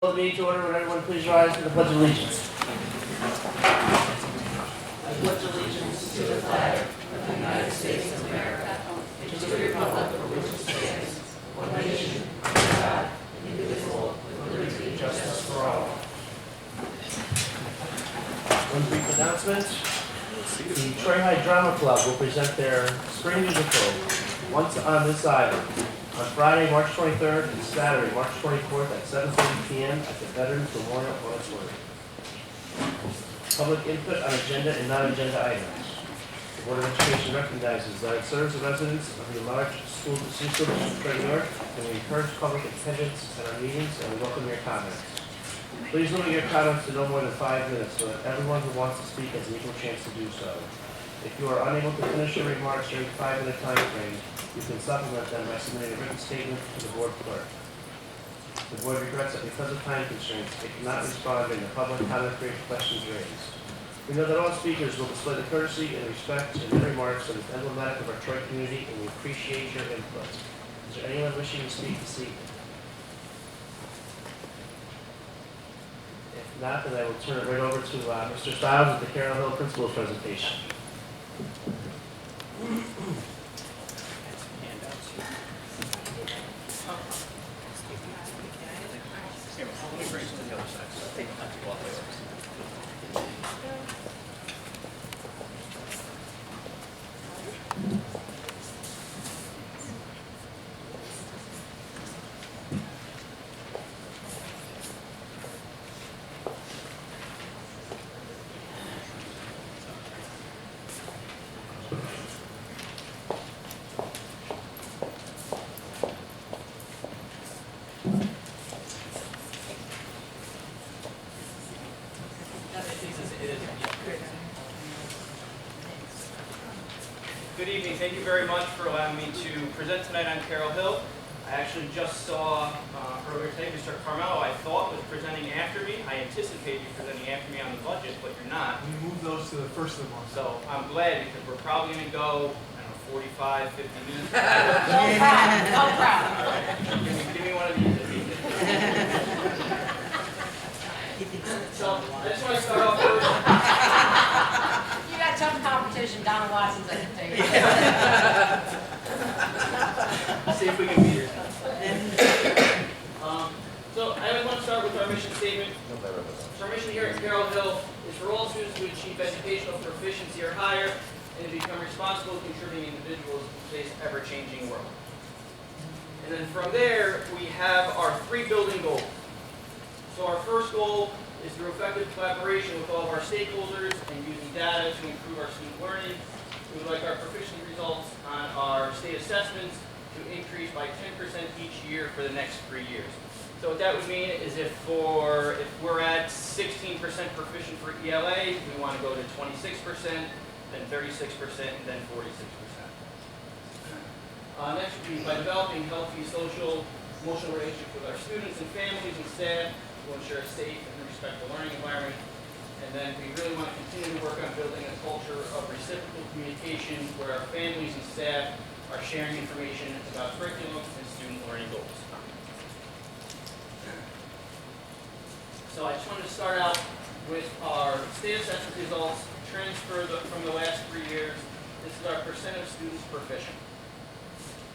Will the meeting to order. Would everyone please rise for the Pledge of Allegiance? I pledge allegiance to the flag of the United States of America and to the republic for which it stands, one nation, under God, indivisible, with liberty and justice for all. One brief announcement. The Troy High Drama Club will present their spring musical, Once on This Island, on Friday, March 23rd, and Saturday, March 24th at 7:30 p.m. at the Veterans Memorial Auditorium. Public input on agenda and non-agenda items. The Board of Education recognizes that it serves the residents of the large school district of New York, and we encourage public attendance at our meetings, and we welcome your comments. Please limit your comments to no more than 5 minutes so that everyone who wants to speak has an equal chance to do so. If you are unable to finish your remarks during the 5-minute time frame, you can supplement them by submitting a written statement to the board clerk. The board regrets that because of time constraints, it cannot respond during the public comment period to questions raised. We know that all speakers will display the courtesy and respect in their remarks that is emblematic of our Troy community, and we appreciate your input. Is there anyone wishing to speak this evening? If not, then I will turn it right over to Mr. Stiles with the Carroll Hill Principal's presentation. Good evening. Thank you very much for allowing me to present tonight on Carroll Hill. I actually just saw earlier today Mr. Carmelo, I thought, was presenting after me. I anticipated you presenting after me on the budget, but you're not. We moved those to the first of the month. So I'm glad, because we're probably going to go, I don't know, 45, 50 minutes. No problem. All right. Give me one of these. So I just want to start off first. You got tough competition. Donna Watson's at the table. See if we can beat her. So I always want to start with our mission statement. So our mission here at Carroll Hill is for all students to achieve educational proficiency or higher and to become responsible, contributing individuals in today's ever-changing world. And then from there, we have our 3 building goals. So our first goal is through effective collaboration with all of our stakeholders and using data to improve our student learning. We would like our proficiency results on our state assessments to increase by 10% each year for the next 3 years. So what that would mean is if we're at 16% proficient for ELA, we want to go to 26%, then 36%, and then 46%. Next would be by developing healthy social, emotional relationships with our students and families and staff to ensure a safe and respectful learning environment. And then we really want to continue to work on building a culture of reciprocal communication where our families and staff are sharing information about curriculum and student learning goals. So I just wanted to start out with our state assessment results, transfer from the last 3 years. This is our percent of students proficient.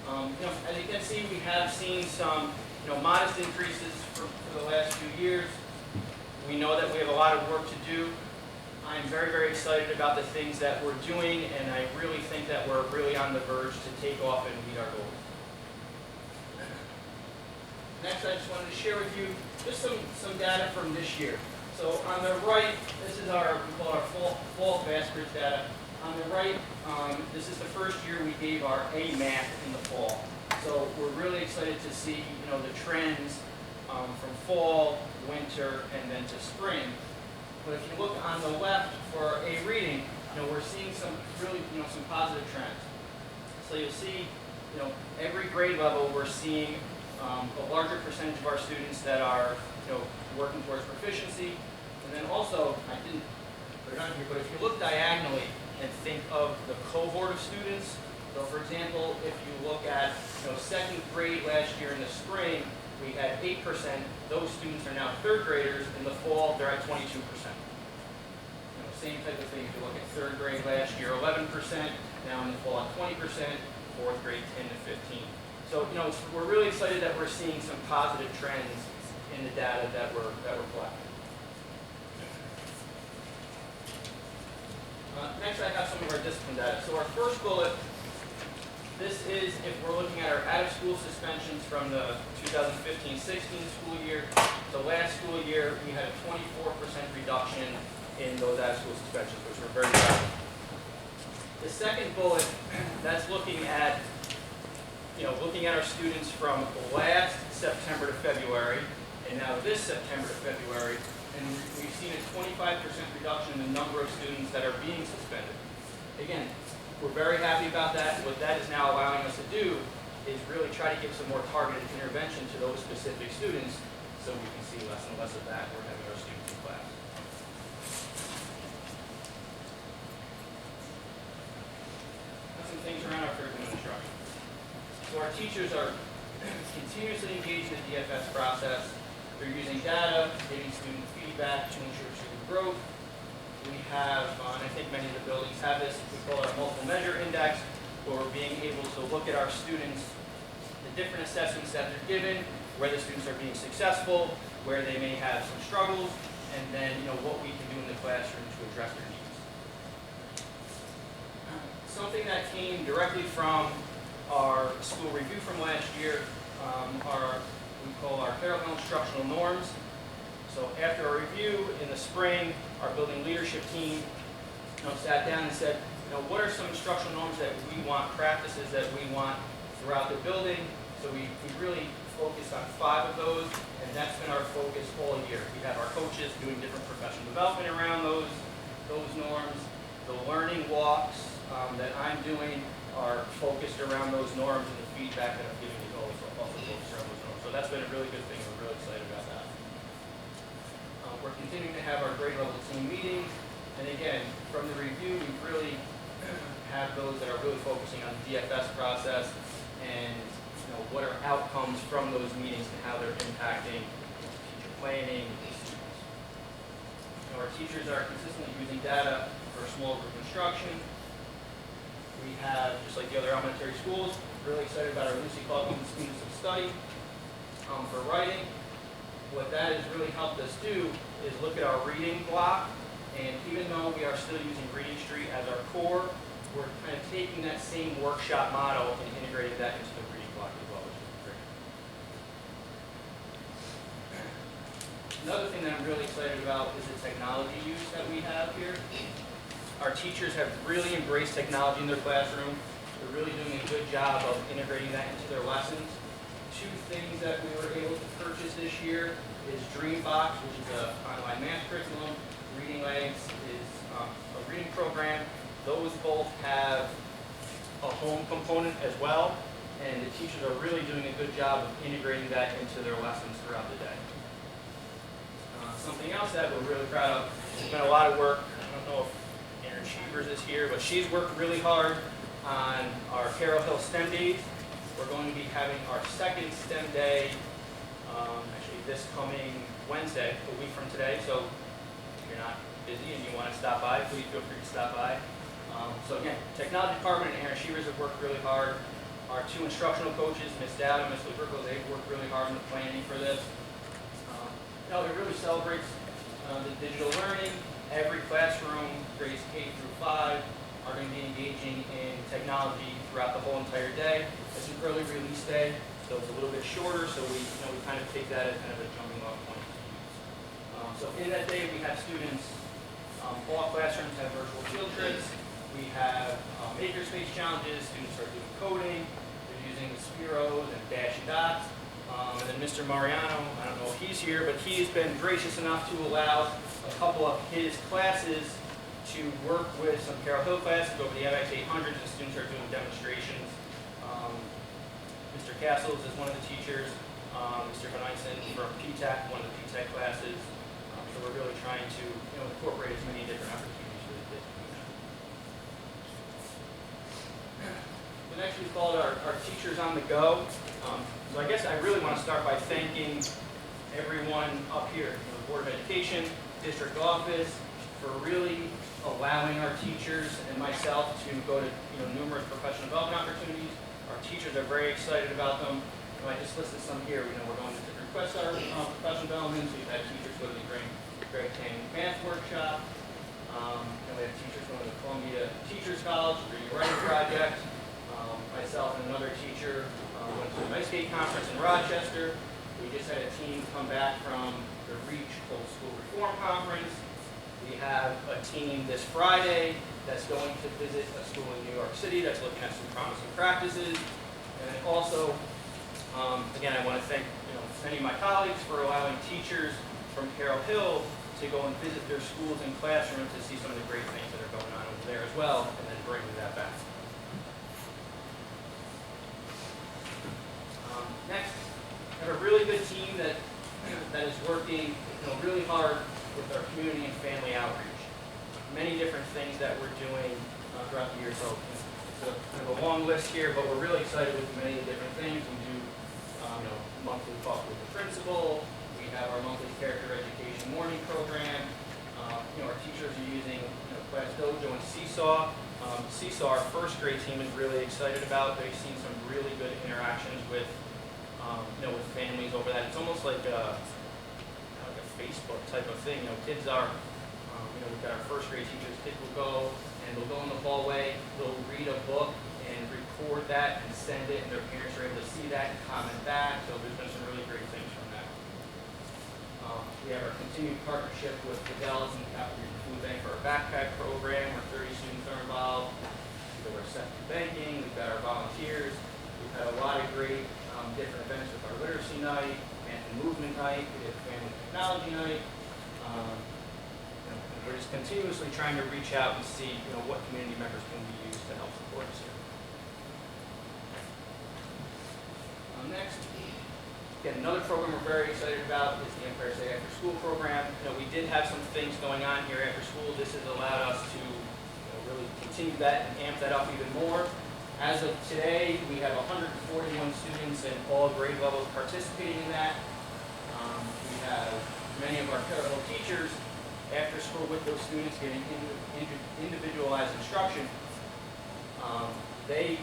As you can see, we have seen some modest increases for the last few years. We know that we have a lot of work to do. I'm very, very excited about the things that we're doing, and I really think that we're really on the verge to take off and meet our goals. Next, I just wanted to share with you just some data from this year. So on the right, this is we call our fall fast bridge data. On the right, this is the first year we gave our A math in the fall. So we're really excited to see the trends from fall, winter, and then to spring. But if you look on the left for A reading, we're seeing some really some positive trends. So you'll see every grade level we're seeing a larger percentage of our students that are working towards proficiency. And then also, I didn't put it on here, but if you look diagonally and think of the cohort of students, So for example, if you look at second grade last year in the spring, we had 8%. Those students are now third graders. In the fall, they're at 22%. Same type of thing. If you look at third grade last year, 11%. Now in the fall, at 20%. Fourth grade, 10 to 15. So we're really excited that we're seeing some positive trends in the data that we're collecting. Next, I have some of our discipline data. So our first bullet, this is if we're looking at our out-of-school suspensions from the 2015-16 school year. So last school year, we had a 24% reduction in those out-of-school suspensions, which we're very proud of. The second bullet, that's looking at our students from last September to February, and now this September to February, and we've seen a 25% reduction in the number of students that are being suspended. Again, we're very happy about that. What that is now allowing us to do is really try to give some more targeted intervention to those specific students so we can see less and less of that we're having our students in class. Now some things around our curriculum instruction. So our teachers are continuously engaged in the DFS process. They're using data, giving student feedback to ensure student growth. We have, and I think many of the buildings have this, we call it our multiple measure index, where we're being able to look at our students, the different assessments that they're given, where the students are being successful, where they may have some struggles, and then what we can do in the classroom to address their needs. Something that came directly from our school review from last year we call our parallel instructional norms. So after our review in the spring, our building leadership team sat down and said, what are some instructional norms that we want, practices that we want throughout the building? So we really focused on 5 of those, and that's been our focus all year. We have our coaches doing different professional development around those norms. The learning walks that I'm doing are focused around those norms, and the feedback that I'm giving is also focused around those norms. So that's been a really good thing. We're really excited about that. We're continuing to have our grade level team meetings, and again, from the review, we really have those that are really focusing on the DFS process and what are outcomes from those meetings and how they're impacting teacher planning and students. Our teachers are consistently using data for small group instruction. We have, just like the other elementary schools, really excited about our Lucy Coughlin Students of Study for writing. What that has really helped us do is look at our reading block, and even though we are still using Reading Street as our core, we're kind of taking that same workshop model and integrating that into the reading block as well, which is great. Another thing that I'm really excited about is the technology use that we have here. Our teachers have really embraced technology in their classroom. They're really doing a good job of integrating that into their lessons. 2 things that we were able to purchase this year is Dreambox, which is an online math curriculum. Reading Legs is a reading program. Those both have a home component as well, and the teachers are really doing a good job of integrating that into their lessons throughout the day. Something else that we're really proud of, there's been a lot of work. I don't know if Erin Cheevers is here, but she's worked really hard on our Carroll Hill STEM Days. We're going to be having our second STEM Day, actually this coming Wednesday, a week from today. So if you're not busy and you want to stop by, please feel free to stop by. So again, Technology Department and Erin Cheevers have worked really hard. Our 2 instructional coaches, Ms. Dowd and Ms. Luperco, they've worked really hard in the planning for this. It really celebrates the digital learning. Every classroom, grades K through 5, are going to be engaging in technology throughout the whole entire day. It's an early release day, so it's a little bit shorter, so we kind of take that as kind of a jumping off point. So in that day, we have students, all classrooms have virtual field trips. We have makerspace challenges. Students are doing coding. They're using the Spiros and Dash and Dots. And then Mr. Mariano, I don't know if he's here, but he's been gracious enough to allow a couple of his classes to work with some Carroll Hill classes over the MX 800s. The students are doing demonstrations. Mr. Castles is one of the teachers. Mr. Van Eysen from PTAC, one of the PTAC classes. So we're really trying to incorporate as many different opportunities for the kids. The next we called our Teachers on the Go. So I guess I really want to start by thanking everyone up here, the Board of Education, district office, for really allowing our teachers and myself to go to numerous professional development opportunities. Our teachers are very excited about them. I just listed some here. We're going to different request our professional developments. We've had teachers go to the Greg Tang math workshop. We have teachers going to the Columbia Teachers College for the writing project. Myself and another teacher went to the Ice Skate Conference in Rochester. We just had a team come back from the REACH Cold School Reform Conference. We have a team this Friday that's going to visit a school in New York City that's looking at some promising practices. And then also, again, I want to thank many of my colleagues for allowing teachers from Carroll Hill to go and visit their schools and classrooms to see some of the great things that are going on over there as well, and then bringing that back. Next, I have a really good team that is working really hard with our community and family outreach. Many different things that we're doing throughout the year. So it's kind of a long list here, but we're really excited with many different things. We do monthly talk with the principal. We have our monthly character education morning program. Our teachers are using Class Dojo and Seesaw. Seesaw, our first grade team is really excited about. They've seen some really good interactions with with families over that. It's almost like a Facebook type of thing. Kids are, we've got our first grade teachers. Kids will go and they'll go in the hallway. They'll read a book and record that and send it, and their parents are able to see that and comment back. So there's been some really great things from that. We have our continued partnership with Fidel's and the Capital Region Food Bank for our backpack program, where 30 students are involved. We have our safety banking. We've got our volunteers. We've had a lot of great different events with our literacy night, math and movement night. We have family technology night. We're just continuously trying to reach out and see what community members can we use to help support us here. Next, again, another program we're very excited about is the Empire State After School program. We did have some things going on here after school. This has allowed us to really continue that and amp that up even more. As of today, we have 141 students in all grade levels participating in that. We have many of our Carroll Hill teachers after school with those students getting individualized instruction. The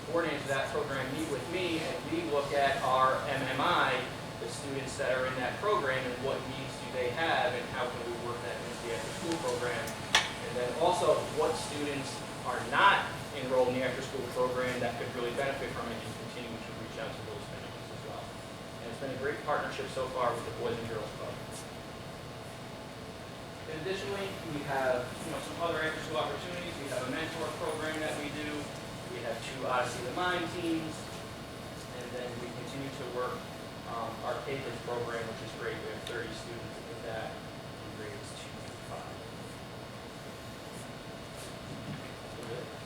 coordinators of that program meet with me, and we look at our MMI, the students that are in that program, and what needs do they have, and how can we work that into the after-school program. And then also, what students are not enrolled in the after-school program that could really benefit from it, and continue to reach out to those families as well. And it's been a great partnership so far with the Boys and Girls Club. And additionally, we have some other after-school opportunities. We have a mentor program that we do. We have 2 Odyssey of the Mind teams, and then we continue to work our Papers program, which is great. We have 30 students with that in grades 2 through 5.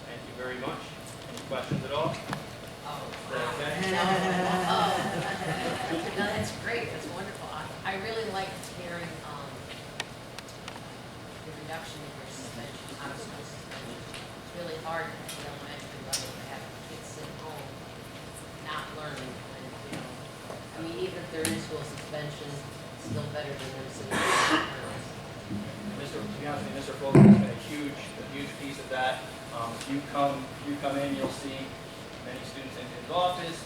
Thank you very much. Any questions at all? Oh, Okay. no, that's great. That's wonderful. I really liked hearing the reduction in your suspension, out of school suspension. It's really hard at the elementary level to have kids sit home not learning. And, I mean, even if they're in school suspension, it's still better than them sitting at home. To be honest with you, Mr. Fulton has been a huge piece of that. If you come in, you'll see many students in his office,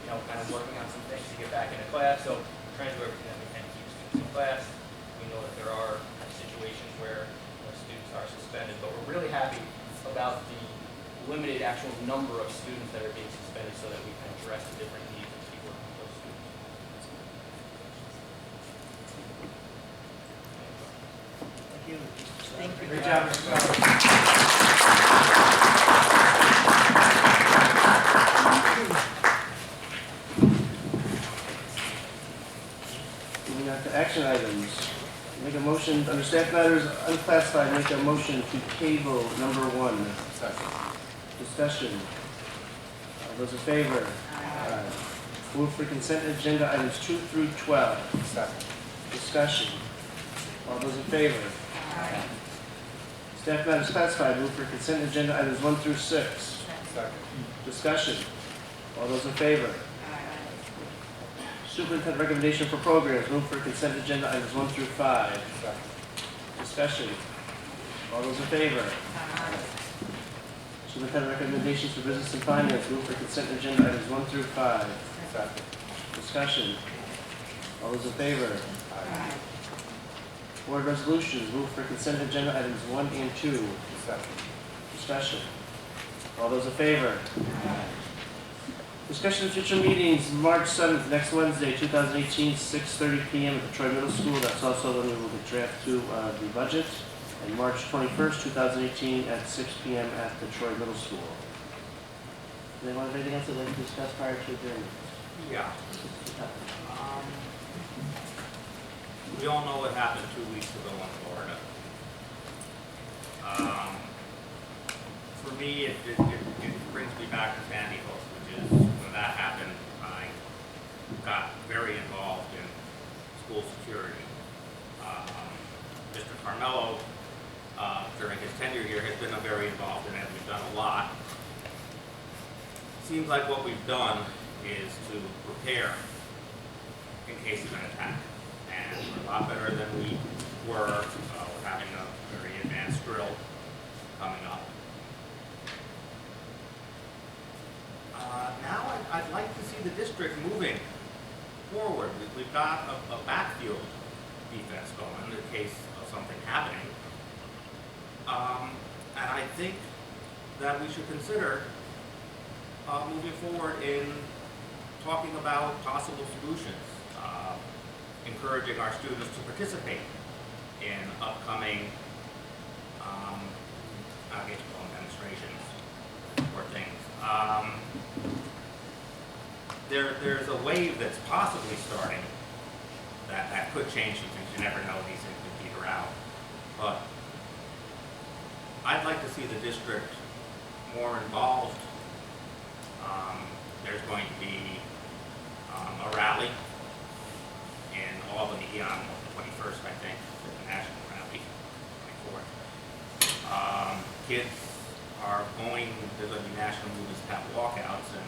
kind of working on some things to get back into class. So we're trying to do everything that we can to keep students in class. We know that there are situations where students are suspended, but we're really happy about the limited actual number of students that are being suspended so that we can address the different needs and keep working with those students. Thank you. Thank you. Great job, Mr. Scott. Moving on to action items. Make a motion, under staff matters unclassified, make a motion to table number 1. Discussion. All those in favor? Aye. Move for consent agenda items 2 through 12. Discussion. All those in favor? Aye. Staff matters classified, move for consent agenda items 1 through 6. Discussion. All those in favor? Superintendent recommendation for programs, move for consent agenda items 1 through 5. Discussion. All those in favor? Superintendent recommendations for business and finance, move for consent agenda items 1 through 5. Discussion. All those in favor? Board resolutions, move for consent agenda items 1 and 2. Discussion. All those in favor? Discussion of future meetings, March 7th, next Wednesday, 2018, 6:30 p.m. at the Troy Middle School. That's also when we will get draft 2 of the budget. And March 21st, 2018, at 6 p.m. at the Troy Middle School. Do they want anything else they'd like to discuss prior to adjournment? Yeah. We all know what happened 2 weeks ago in Florida. For me, it brings me back to Sandy Hook, which is when that happened, I got very involved in school security. Mr. Carmelo, during his tenure here, has been very involved in it. We've done a lot. Seems like what we've done is to prepare in case of an attack. And we're a lot better than we were. We're having a very advanced drill coming up. Now I'd like to see the district moving forward. We've got a backfield defense going in case of something happening. And I think that we should consider moving forward in talking about possible solutions. Encouraging our students to participate in upcoming, I guess you call them demonstrations or things. There's a wave that's possibly starting that could change some things. You never know, these things could peter out. But I'd like to see the district more involved. There's going to be a rally in Albany on the 21st, I think, the national rally, 24th. Kids are going, there's going to be national movements to have walkouts, and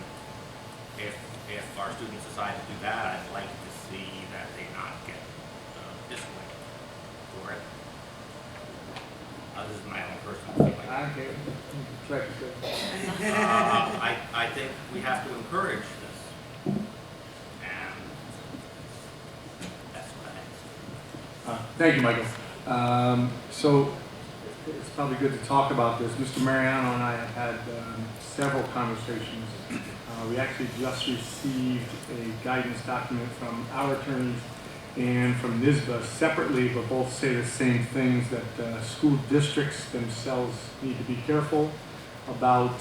if our students decide to do that, I'd like to see that they not get disciplined for it. This is my own personal feeling. I think we have to encourage this. And that's what I think. Thank you, Michael. So it's probably good to talk about this. Mr. Mariano and I have had several conversations. We actually just received a guidance document from our attorneys and from NISBA separately, but both say the same things, that school districts themselves need to be careful about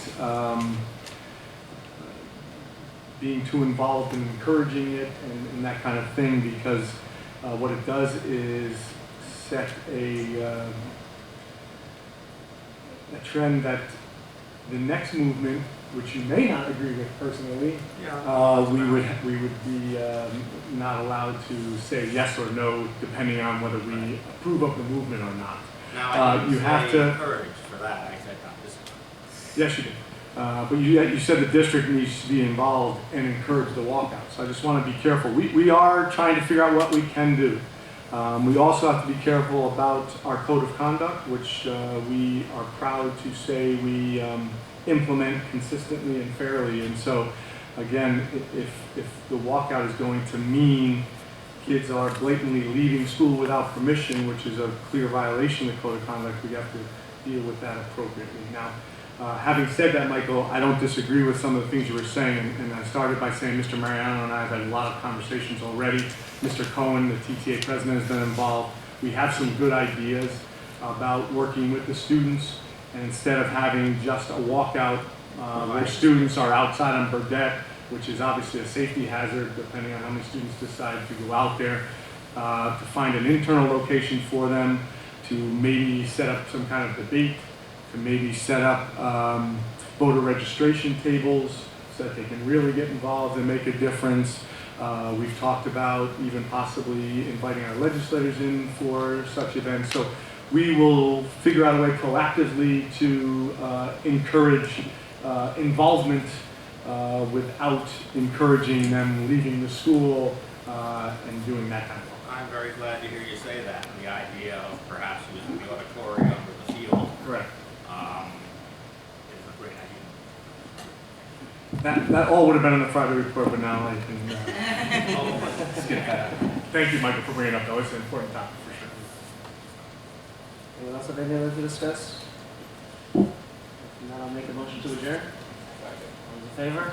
being too involved in encouraging it and that kind of thing, because what it does is set a trend that the next movement, which you may not agree with personally, we would be not allowed to say yes or no depending on whether we approve of the movement or not. Now, I didn't you have to encourage for that. I said not discipline. Yes, you did. But you said the district needs to be involved and encourage the walkout. So I just want to be careful. We are trying to figure out what we can do. We also have to be careful about our code of conduct, which we are proud to say we implement consistently and fairly. And so, again, if the walkout is going to mean kids are blatantly leaving school without permission, which is a clear violation of the code of conduct, we have to deal with that appropriately. Now, having said that, Michael, I don't disagree with some of the things you were saying, and I started by saying Mr. Mariano and I have had a lot of conversations already. Mr. Cohen, the TTA president, has been involved. We have some good ideas about working with the students, and instead of having just a walkout where students are outside on Burdette, which is obviously a safety hazard depending on how many students decide to go out there, to find an internal location for them, to maybe set up some kind of debate, to maybe set up voter registration tables so that they can really get involved and make a difference. We've talked about even possibly inviting our legislators in for such events. So we will figure out a way proactively to encourage involvement without encouraging them leaving the school and doing that kind of walkout. I'm very glad to hear you say that. And the idea of perhaps using the auditorium or the field Correct. is a great idea. That all would have been in the Friday report, but now I can skip that. Thank you, Michael, for bringing it up, though. It's an important topic for sure. Anyone else have anything to discuss? If not, I'll make a motion to adjourn. All those in favor?